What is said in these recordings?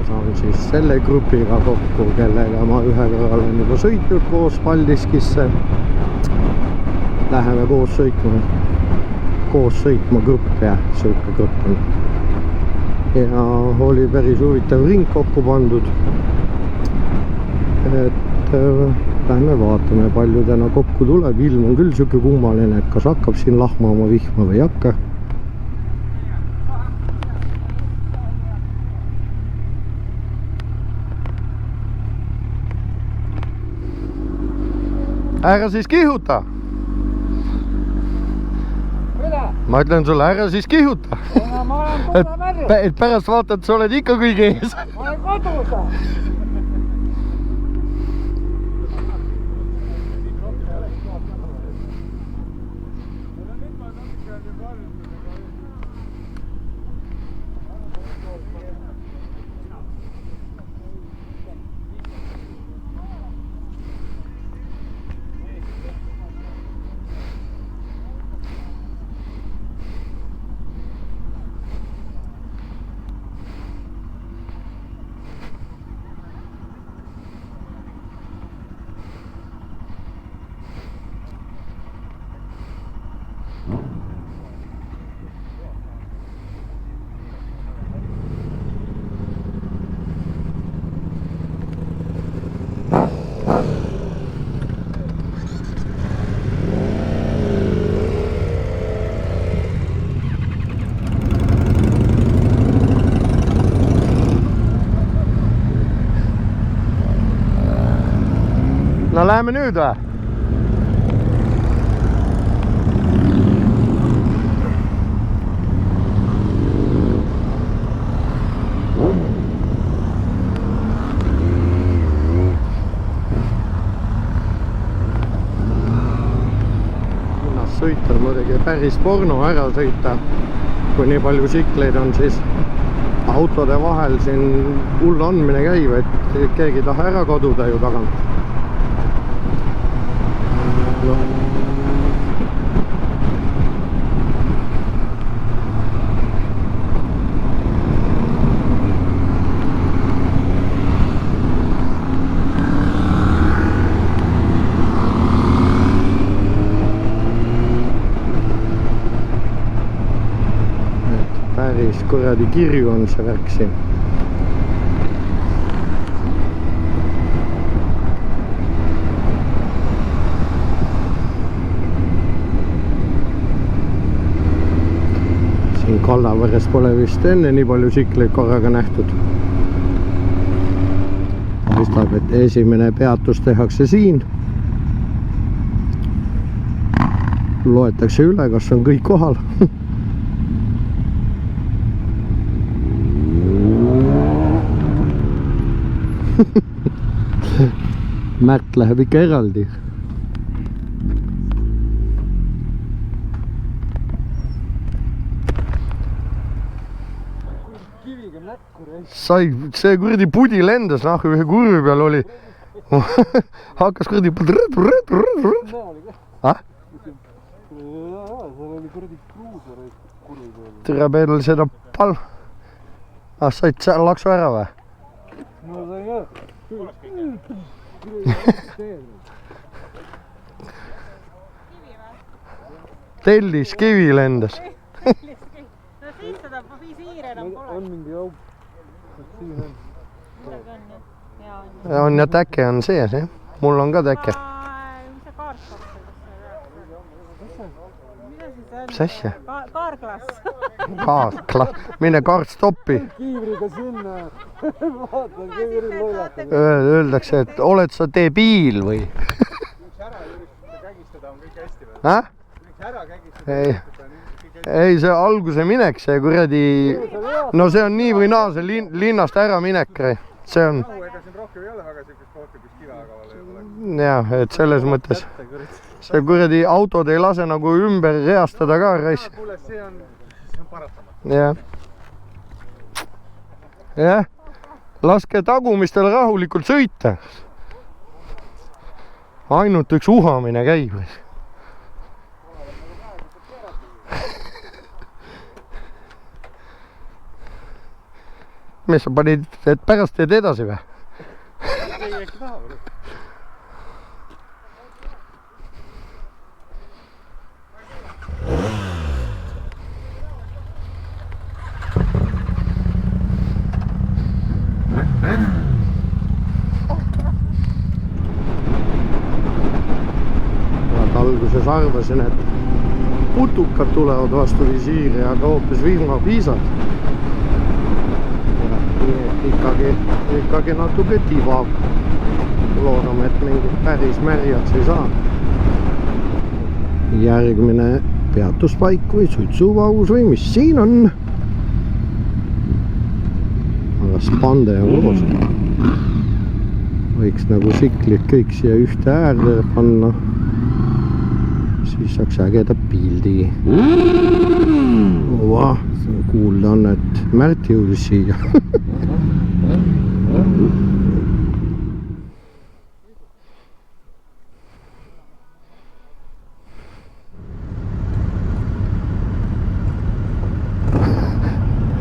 saan siis selle grupiga kokku, kellega ma ühe korra olen juba sõitnud koos Paldiskisse. Läheme koos sõitma grupp ja siuke grupp on. Ja oli päris huvitav ring kokku pandud. Et lähme vaatame, palju täna kokku tuleb. Ilm on küll siuke kummaline, et kas hakkab siin lahmama vihma või ei hakka. Ära siis kihuta! Ma ütlen sulle, ära siis kihuta! Ma olen koda värjus! Et pärast vaatad, sa oled ikka kõige ees! Ma olen kodus! No läheme nüüd või? Sõita on muidugi päris porno ära sõita. Kui nii palju tsikleid on, siis autode vahel siin hull andmine käib, et keegi ei taha ära kaduda ju tagant. Päris kuradi kirju on see värk siin. Siin Kallaveres pole vist enne nii palju tsikleid korraga nähtud. Paistab, et esimene peatus tehakse siin. Loetakse üle, kas on kõik kohal. Märt läheb ikka eraldi. Sai, see kuradi pudi lendas nahku ühe kurvi peal oli. Hakkas kuradi Tere peal seda pal... said laksu ära või? No sain jah. Tellis kivi lendas. No siis seda visiiri enam pole. On mingi jaup. Midagi on jah. On ja täke on sees, jah. Mul on ka täke. Mis see kaarklass on? Mis asja? Kaarklass. Kaarklass. Mine kaartstoppi. Kiivriga sinna. Vaata, kiivri lollata. Öeldakse, et oled sa debiil või? Ära üritada kägistada on kõik hästi või? Häh? Ära kägistada. Ei, see alguse minek, see kuradi... No see on nii või naa, see linnast ära minek. See on... Ega siin rohkem ei ole väga siukest kohta, kus kiva aga ei ole. Jah, et selles mõttes... See kuradi autod ei lase nagu ümber reastada ka raisk. Kuule, see on paratamatu. Jah. Jah. Laske tagumistel rahulikult sõita. Ainult üks uhamine käib. Mis sa panid, et pärast teed edasi või? Ei, äkki tahab. Alguses arvasin, et putukad tulevad vastu visiiri, aga hoopis vihmapiisad. Ikkagi natuke tivav. Loodame, et mingid päris märjad ei saa. Järgmine peatuspaik või suitsuvaus või mis siin on? Aga spande on koos. Võiks nagu siklid kõik siia ühte äärde panna. Siis saaks ägeda pildi. Ova, kuulda on, et Märt jõudis siia.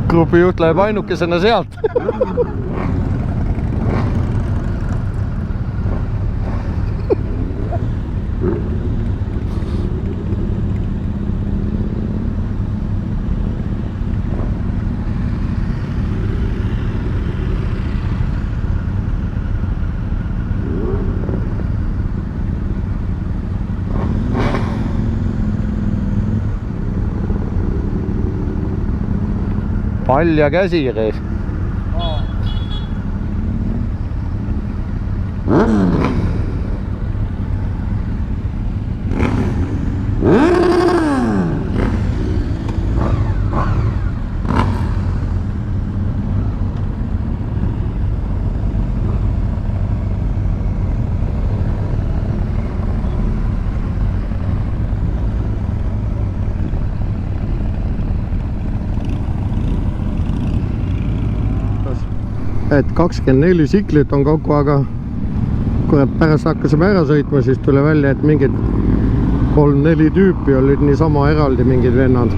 Grupijuht läheb ainukesena sealt. Palja käsi reis. Et 24 siklit on kokku, aga kurat pärast hakkasime ära sõitma, siis tuli välja, et mingid 3-4 tüüpi olid niisama eraldi mingid vennad.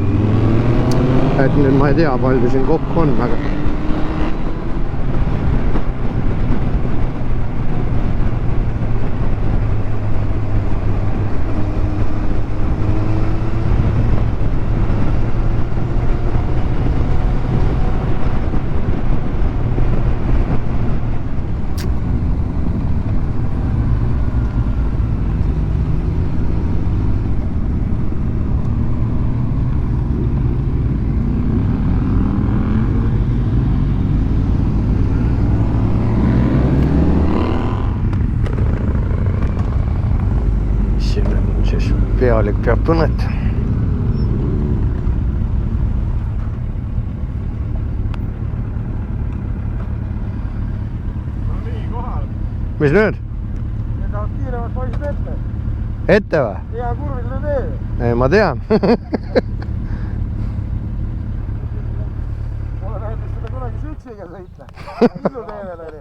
Et nüüd ma ei tea, palju siin kokku on, aga pealik peab põnet. No nii, kohal. Mis nüüd? Need tahavad kiiremad poisid ette. Ette või? Hea kurviline tee. Ei, ma tean. Mulle näitas seda kunagi süksiga sõita. Illu teevel oli.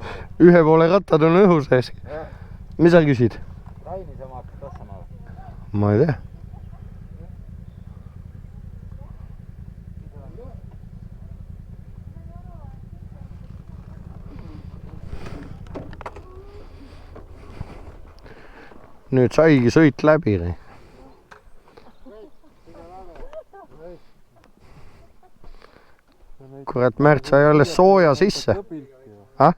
Ühe poole rattad on õhu sees. Mis sa küsid? Raini sama hakkas tassama. Ma ei tea. Nüüd saigi sõit läbi. Kurat, Märt sai alles sooja sisse. Ah?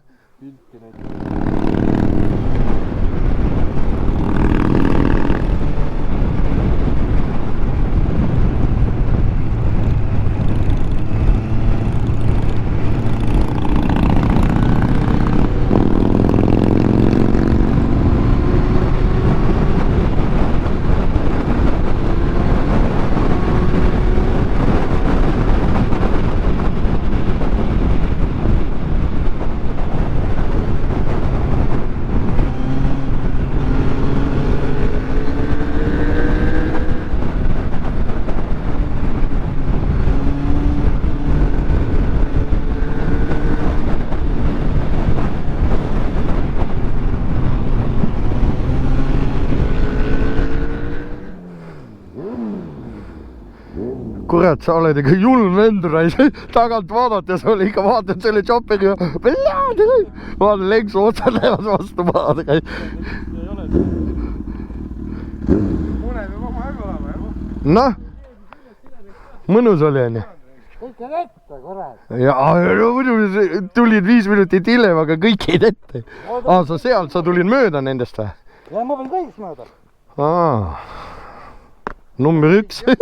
kurat, sa oled ikka julm vendur, tagant vaadates oli ikka, vaatad selle chopperi ja vaatad lenksu otsad lähevad vastu maad. Mune peab oma aeg olema, jah? Noh, mõnus oli, on ju? Kõik jäid ette, kurat. Ja no, muidu tulid 5 minutit hiljem, aga kõik jäid ette. Sa sealt, sa tulid mööda nendest või? Ja ma pean kõigist mööda. Number 1.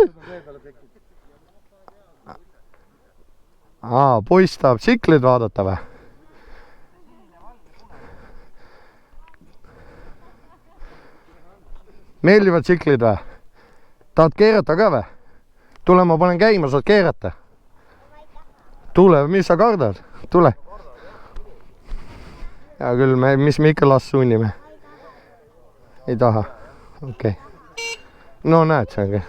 Poiss tahab tsikleid vaadata või? Meeldivad tsiklid või? Tahad keerata ka või? Tule, ma panen käima, saad keerata. Tule, mis sa kardad? Tule. Hea küll, mis me ikka last sunnime? Ei taha? Okei. No näed, see ongi.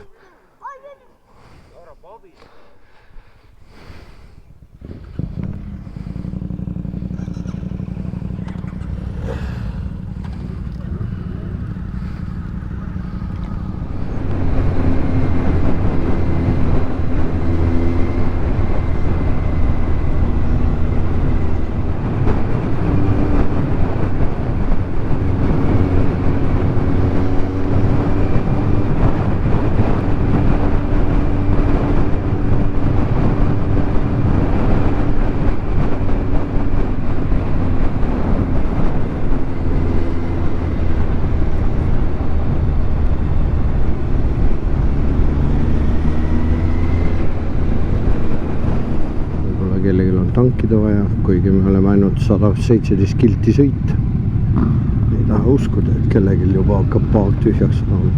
Kellelgi on tankida vaja, kuigi me oleme ainult 117 kilti sõita. Ei taha uskuda, et kellelgi juba hakkab paak tühjaks saama.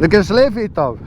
No kes lehvitab?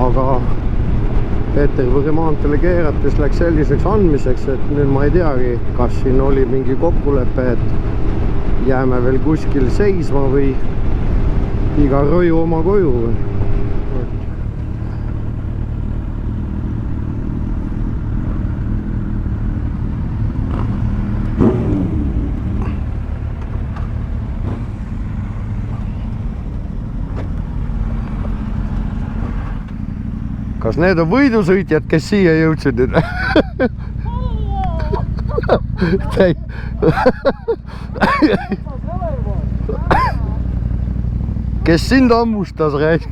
Aga Peterburi maanteele keerates läks selliseks andmiseks, et nüüd ma ei teagi, kas siin oli mingi kokkulepe, et jääme veel kuskil seisma või iga roju oma koju. Kas need on võidusõitjad, kes siia jõudsid nüüd? Kes sind ammustas, rääk?